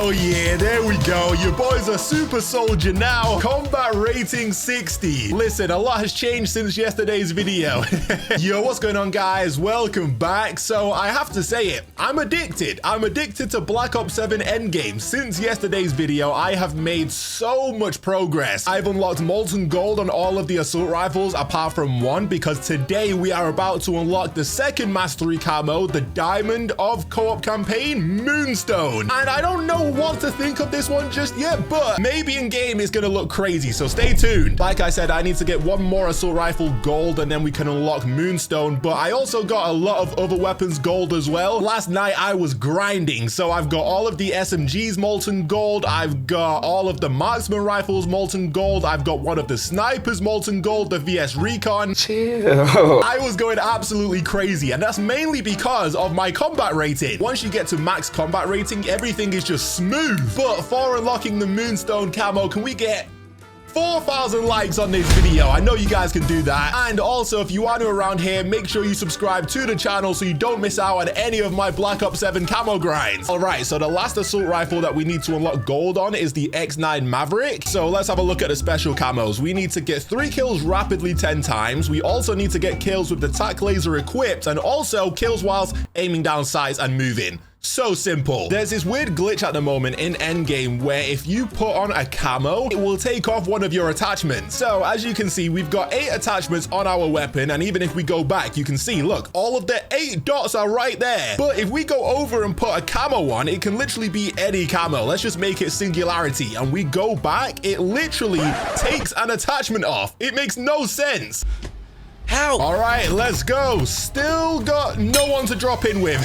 Oh yeah, there we go. Your boy's a super soldier now. Combat rating 60. Listen, a lot has changed since yesterday's video. Yo, what's going on, guys? Welcome back. So I have to say it, I'm addicted. I'm addicted to Black Ops 7 Endgame. Since yesterday's video, I have made so much progress. I've unlocked molten gold on all of the assault rifles apart from one, because today we are about to unlock the second mastery camo, the Diamond of Co-op Campaign, Moonstone. And I don't know what to think of this one just yet, but maybe in game it's gonna look crazy, so stay tuned. Like I said, I need to get one more assault rifle gold and then we can unlock Moonstone, but I also got a lot of other weapons gold as well. Last night I was grinding, so I've got all of the SMGs molten gold, I've got all of the marksman rifles molten gold, I've got one of the snipers molten gold, the VS Recon. Chill. I was going absolutely crazy, and that's mainly because of my combat rating. Once you get to max combat rating, everything is just smooth. But for unlocking the Moonstone camo, can we get 4,000 likes on this video? I know you guys can do that. And also, if you are new around here, make sure you subscribe to the channel so you don't miss out on any of my Black Ops 7 camo grinds. All right, so the last assault rifle that we need to unlock gold on is the X9 Maverick. So let's have a look at the special camos. We need to get 3 kills rapidly 10 times. We also need to get kills with the tac laser equipped, and also kills whilst aiming down sights and moving. So simple. There's this weird glitch at the moment in endgame where if you put on a camo, it will take off one of your attachments. So as you can see, we've got 8 attachments on our weapon, and even if we go back, you can see, look, all of the 8 dots are right there. But if we go over and put a camo on, it can literally be any camo. Let's just make it singularity, and we go back, it literally takes an attachment off. It makes no sense. How? All right, let's go. Still got no one to drop in with.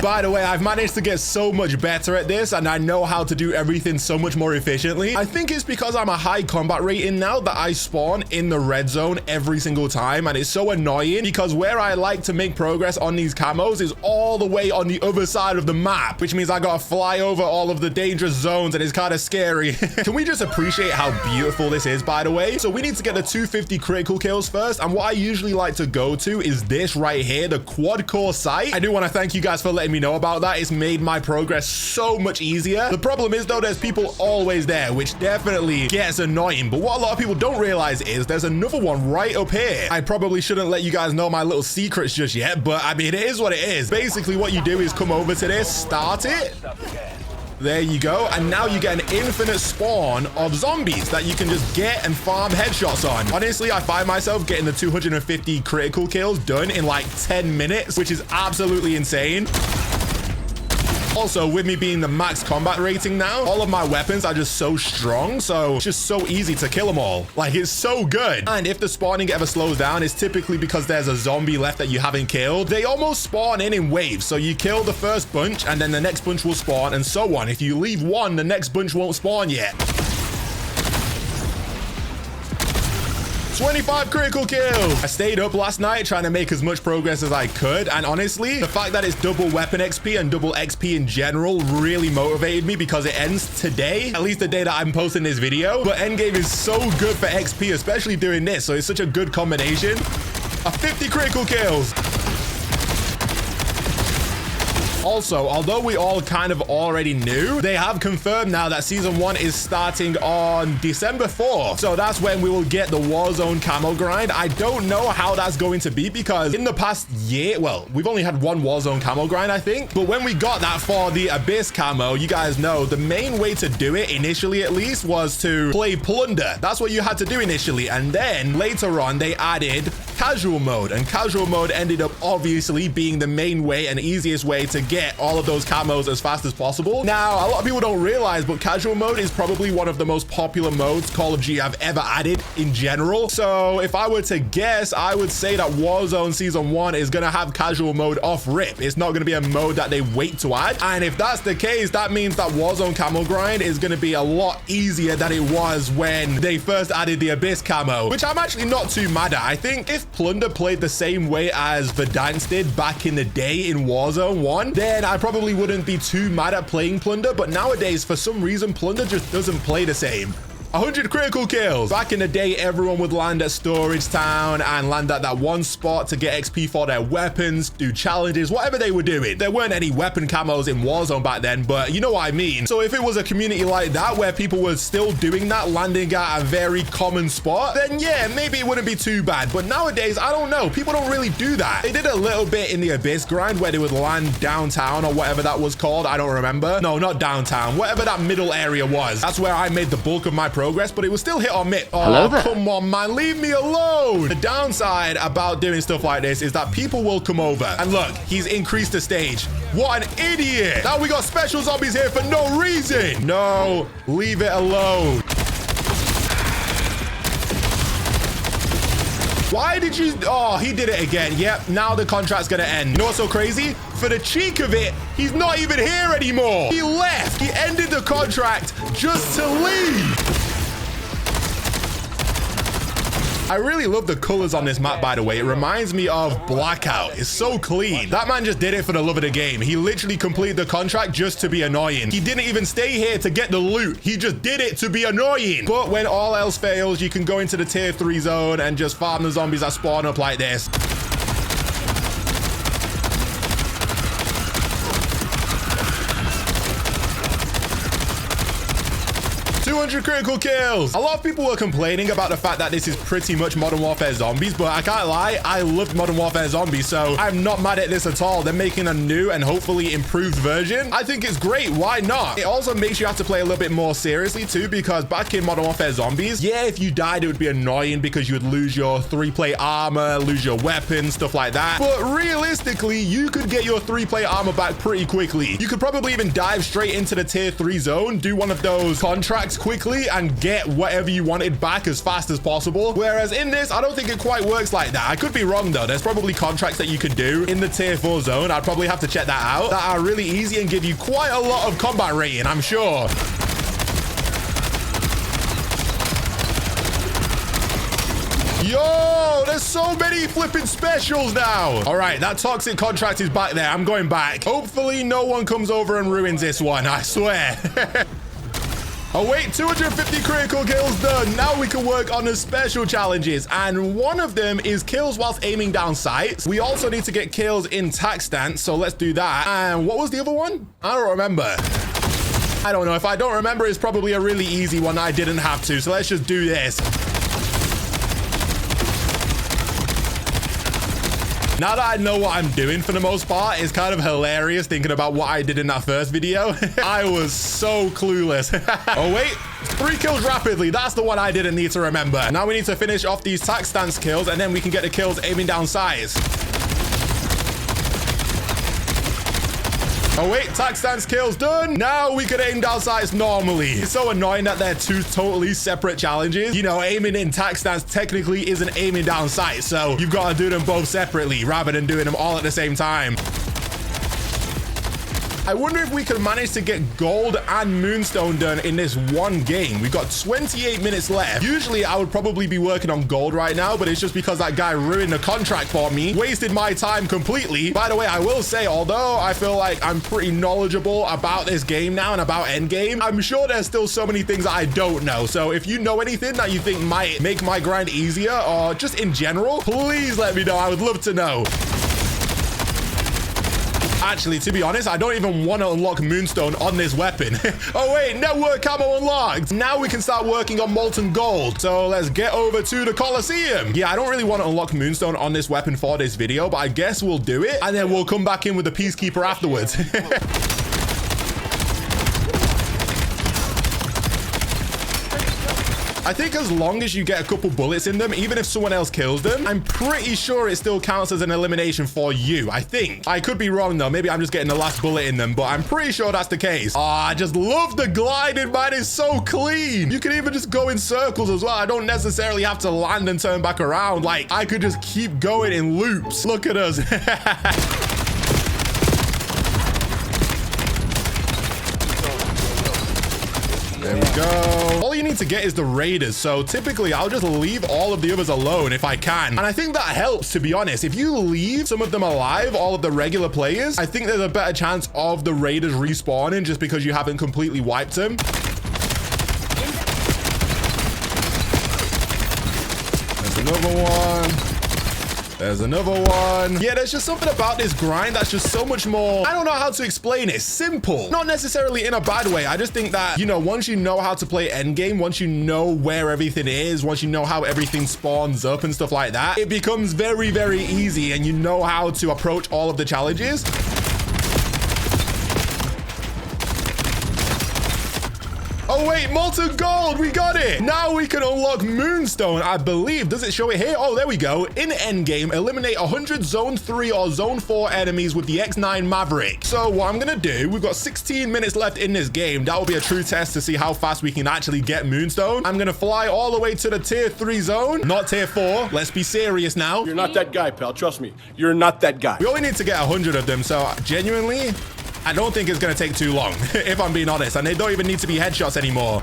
By the way, I've managed to get so much better at this, and I know how to do everything so much more efficiently. I think it's because I'm a high combat rating now that I spawn in the red zone every single time, and it's so annoying because where I like to make progress on these camos is all the way on the other side of the map, which means I gotta fly over all of the dangerous zones, and it's kind of scary. Can we just appreciate how beautiful this is, by the way? So we need to get the 250 critical kills first, and what I usually like to go to is this right here, the quad core sight. I do want to thank you guys for letting me know about that. It's made my progress so much easier. The problem is though, there's people always there, which definitely gets annoying. But what a lot of people don't realize is there's another one right up here. I probably shouldn't let you guys know my little secrets just yet, but I mean, it is what it is. Basically what you do is come over to this, start it. There you go, and now you get an infinite spawn of zombies that you can just get and farm headshots on. Honestly, I find myself getting the 250 critical kills done in like 10 minutes, which is absolutely insane. Also, with me being the max combat rating now, all of my weapons are just so strong, so it's just so easy to kill them all. Like, it's so good. And if the spawning ever slows down, it's typically because there's a zombie left that you haven't killed. They almost spawn in waves, so you kill the first bunch, and then the next bunch will spawn, and so on. If you leave one, the next bunch won't spawn yet. 25 critical kills. I stayed up last night trying to make as much progress as I could, and honestly, the fact that it's double weapon XP and double XP in general really motivated me because it ends today, at least the day that I'm posting this video. But endgame is so good for XP, especially doing this, so it's such a good combination. 50 critical kills. Also, although we all kind of already knew, they have confirmed now that season 1 is starting on December 4th. So that's when we will get the Warzone camo grind. I don't know how that's going to be because in the past year, well, we've only had one Warzone camo grind, I think. But when we got that for the Abyss camo, you guys know the main way to do it, initially at least, was to play Plunder. That's what you had to do initially. And then later on, they added casual mode, and casual mode ended up obviously being the main way and easiest way to get all of those camos as fast as possible. Now, a lot of people don't realize, but casual mode is probably one of the most popular modes Call of Duty have ever added in general. So if I were to guess, I would say that Warzone season 1 is gonna have casual mode off rip. It's not gonna be a mode that they wait to add, and if that's the case, that means that Warzone camo grind is gonna be a lot easier than it was when they first added the Abyss camo, which I'm actually not too mad at. I think if Plunder played the same way as Verdansk did back in the day in Warzone 1, then I probably wouldn't be too mad at playing Plunder. But nowadays, for some reason, Plunder just doesn't play the same. 100 critical kills. Back in the day, everyone would land at Storage Town and land at that one spot to get XP for their weapons, do challenges, whatever they were doing. There weren't any weapon camos in Warzone back then, but you know what I mean. So if it was a community like that where people were still doing that, landing at a very common spot, then yeah, maybe it wouldn't be too bad. But nowadays, I don't know. People don't really do that. They did a little bit in the Abyss grind where they would land downtown or whatever that was called. I don't remember. No, not downtown. Whatever that middle area was. That's where I made the bulk of my progress, but it was still hit or miss. Oh, hello there. Come on, man. Leave me alone. The downside about doing stuff like this is that people will come over. And look, he's increased the stage. What an idiot. Now we got special zombies here for no reason. No, leave it alone. Why did you? Oh, he did it again. Yep, now the contract's gonna end. You know what's so crazy? For the cheek of it, he's not even here anymore. He left. He ended the contract just to leave. I really love the colors on this map, by the way. It reminds me of Blackout. It's so clean. That man just did it for the love of the game. He literally completed the contract just to be annoying. He didn't even stay here to get the loot. He just did it to be annoying. But when all else fails, you can go into the tier 3 zone and just farm the zombies that spawn up like this. 200 critical kills. A lot of people were complaining about the fact that this is pretty much Modern Warfare Zombies, but I can't lie, I loved Modern Warfare Zombies, so I'm not mad at this at all. They're making a new and hopefully improved version. I think it's great. Why not? It also makes you have to play a little bit more seriously too, because back in Modern Warfare Zombies, yeah, if you died, it would be annoying because you would lose your 3-plate armor, lose your weapons, stuff like that. But realistically, you could get your 3-plate armor back pretty quickly. You could probably even dive straight into the tier 3 zone, do one of those contracts quickly and get whatever you wanted back as fast as possible. Whereas in this, I don't think it quite works like that. I could be wrong though. There's probably contracts that you could do in the tier 4 zone. I'd probably have to check that out. That are really easy and give you quite a lot of combat rating, I'm sure. Yo, there's so many flipping specials now. All right, that toxic contract is back there. I'm going back. Hopefully no one comes over and ruins this one, I swear. Oh wait, 250 critical kills done. Now we can work on the special challenges, and one of them is kills whilst aiming down sights. We also need to get kills in tac stance, so let's do that. And what was the other one? I don't remember. I don't know. If I don't remember, it's probably a really easy one I didn't have to, so let's just do this. Now that I know what I'm doing for the most part, it's kind of hilarious thinking about what I did in that first video. I was so clueless. Oh, wait. 3 kills rapidly. That's the one I didn't need to remember. Now we need to finish off these tac stance kills, and then we can get the kills aiming down sights. Oh, wait. Tac stance kills done. Now we can aim down sights normally. It's so annoying that they're two totally separate challenges. You know, aiming in tac stance technically isn't aiming down sights, so you've got to do them both separately rather than doing them all at the same time. I wonder if we could manage to get gold and moonstone done in this one game. We've got 28 minutes left. Usually I would probably be working on gold right now, but it's just because that guy ruined the contract for me, wasted my time completely. By the way, I will say, although I feel like I'm pretty knowledgeable about this game now and about endgame, I'm sure there's still so many things that I don't know. So if you know anything that you think might make my grind easier, or just in general, please let me know. I would love to know. Actually, to be honest, I don't even want to unlock Moonstone on this weapon. Oh, wait, network camo unlocked. Now we can start working on molten gold. So let's get over to the Coliseum. Yeah, I don't really want to unlock Moonstone on this weapon for this video, but I guess we'll do it. And then we'll come back in with the Peacekeeper afterwards. I think as long as you get a couple bullets in them, even if someone else kills them, I'm pretty sure it still counts as an elimination for you. I think. I could be wrong though. Maybe I'm just getting the last bullet in them, but I'm pretty sure that's the case. Oh, I just love the gliding, man. It's so clean. You can even just go in circles as well. I don't necessarily have to land and turn back around. Like, I could just keep going in loops. Look at us. There we go. All you need to get is the raiders. So typically I'll just leave all of the others alone if I can. And I think that helps, to be honest. If you leave some of them alive, all of the regular players, I think there's a better chance of the raiders respawning just because you haven't completely wiped them. There's another one. There's another one. Yeah, there's just something about this grind that's just so much more, I don't know how to explain it. Simple. Not necessarily in a bad way. I just think that, you know, once you know how to play endgame, once you know where everything is, once you know how everything spawns up and stuff like that, it becomes very, very easy and you know how to approach all of the challenges. Oh wait, molten gold, we got it. Now we can unlock Moonstone, I believe. Does it show it here? Oh, there we go. In endgame, eliminate 100 zone 3 or zone 4 enemies with the X9 Maverick. So what I'm gonna do, we've got 16 minutes left in this game. That will be a true test to see how fast we can actually get Moonstone. I'm gonna fly all the way to the tier 3 zone, not tier 4. Let's be serious now. You're not that guy, pal. Trust me. You're not that guy. We only need to get 100 of them, so genuinely, I don't think it's going to take too long, if I'm being honest. And they don't even need to be headshots anymore.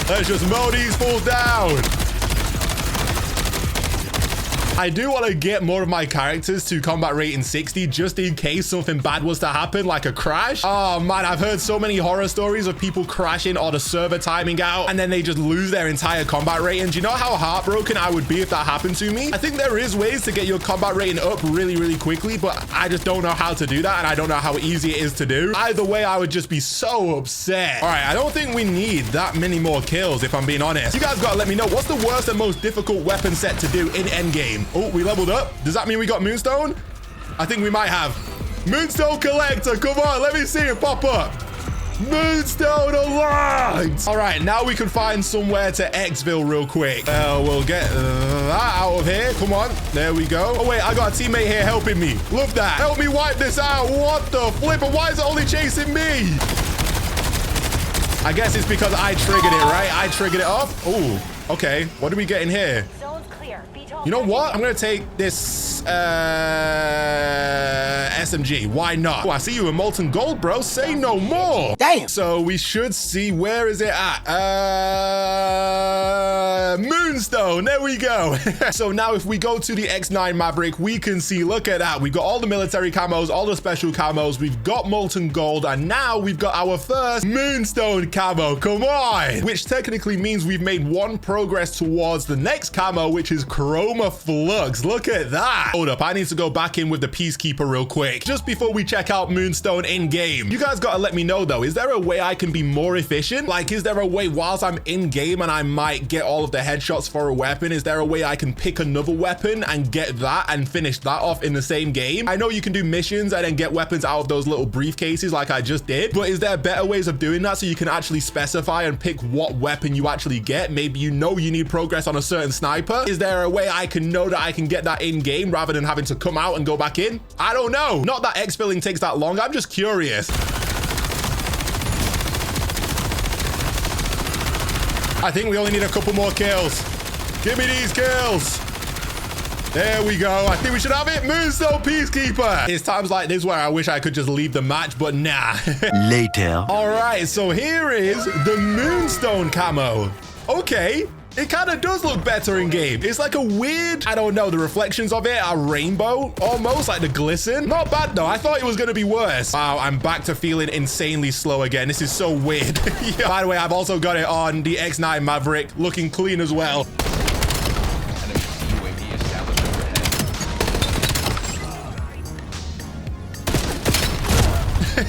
Let's just mow these fools down. I do want to get more of my characters to combat rating 60 just in case something bad was to happen, like a crash. Oh man, I've heard so many horror stories of people crashing or the server timing out and then they just lose their entire combat rating. Do you know how heartbroken I would be if that happened to me? I think there is ways to get your combat rating up really, really quickly, but I just don't know how to do that and I don't know how easy it is to do. Either way, I would just be so upset. All right, I don't think we need that many more kills, if I'm being honest. You guys got to let me know, what's the worst and most difficult weapon set to do in endgame? Oh, we leveled up. Does that mean we got Moonstone? I think we might have. Moonstone collector. Come on, let me see it pop up. Moonstone unlocked. All right, now we can find somewhere to exfil real quick. We'll get that out of here. Come on. There we go. Oh, wait, I got a teammate here helping me. Love that. Help me wipe this out. What the flip? And why is it only chasing me? I guess it's because I triggered it, right? I triggered it off. Oh, okay. What do we get in here? You know what? I'm going to take this SMG. Why not? Oh, I see you in molten gold, bro. Say no more. Damn. So we should see, where is it at? Moonstone. There we go. So now if we go to the X9 Maverick, we can see, look at that. We've got all the military camos, all the special camos. We've got molten gold. And now we've got our first Moonstone camo. Come on. Which technically means we've made one progress towards the next camo, which is Chroma Flux. Look at that. Hold up, I need to go back in with the Peacekeeper real quick just before we check out Moonstone in game. You guys gotta let me know though, is there a way I can be more efficient? Like, is there a way whilst I'm in game and I might get all of the headshots for a weapon, is there a way I can pick another weapon and get that and finish that off in the same game? I know you can do missions and then get weapons out of those little briefcases like I just did, but is there better ways of doing that so you can actually specify and pick what weapon you actually get? Maybe you know you need progress on a certain sniper. Is there a way I can know that I can get that in game rather than having to come out and go back in? I don't know. Not that exfilling takes that long. I'm just curious. I think we only need a couple more kills. Give me these kills. There we go. I think we should have it. Moonstone Peacekeeper. It's times like this where I wish I could just leave the match, but nah. Later. All right, so here is the Moonstone camo. Okay. It kind of does look better in game. It's like a weird, I don't know, the reflections of it are rainbow, almost like the glisten. Not bad though. I thought it was going to be worse. Wow, I'm back to feeling insanely slow again. This is so weird. Yeah. By the way, I've also got it on the X9 Maverick, looking clean as well.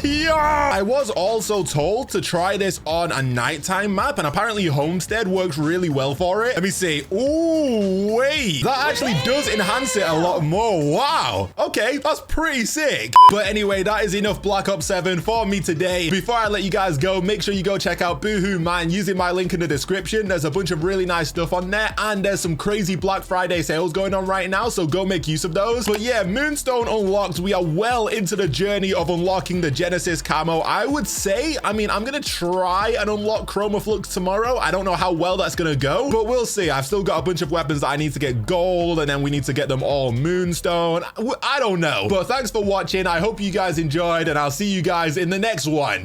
Yeah! I was also told to try this on a nighttime map, and apparently Homestead works really well for it. Let me see. Ooh, wait. That actually does enhance it a lot more. Wow. Okay, that's pretty sick. But anyway, that is enough Black Ops 7 for me today. Before I let you guys go, make sure you go check out Boohoo Mine using my link in the description. There's a bunch of really nice stuff on there, and there's some crazy Black Friday sales going on right now, so go make use of those. But yeah, Moonstone unlocked. We are well into the journey of unlocking the Genesis camo. I would say, I mean, I'm gonna try and unlock Chroma Flux tomorrow. I don't know how well that's gonna go, but we'll see. I've still got a bunch of weapons that I need to get gold, and then we need to get them all Moonstone. I don't know, but thanks for watching. I hope you guys enjoyed, and I'll see you guys in the next one.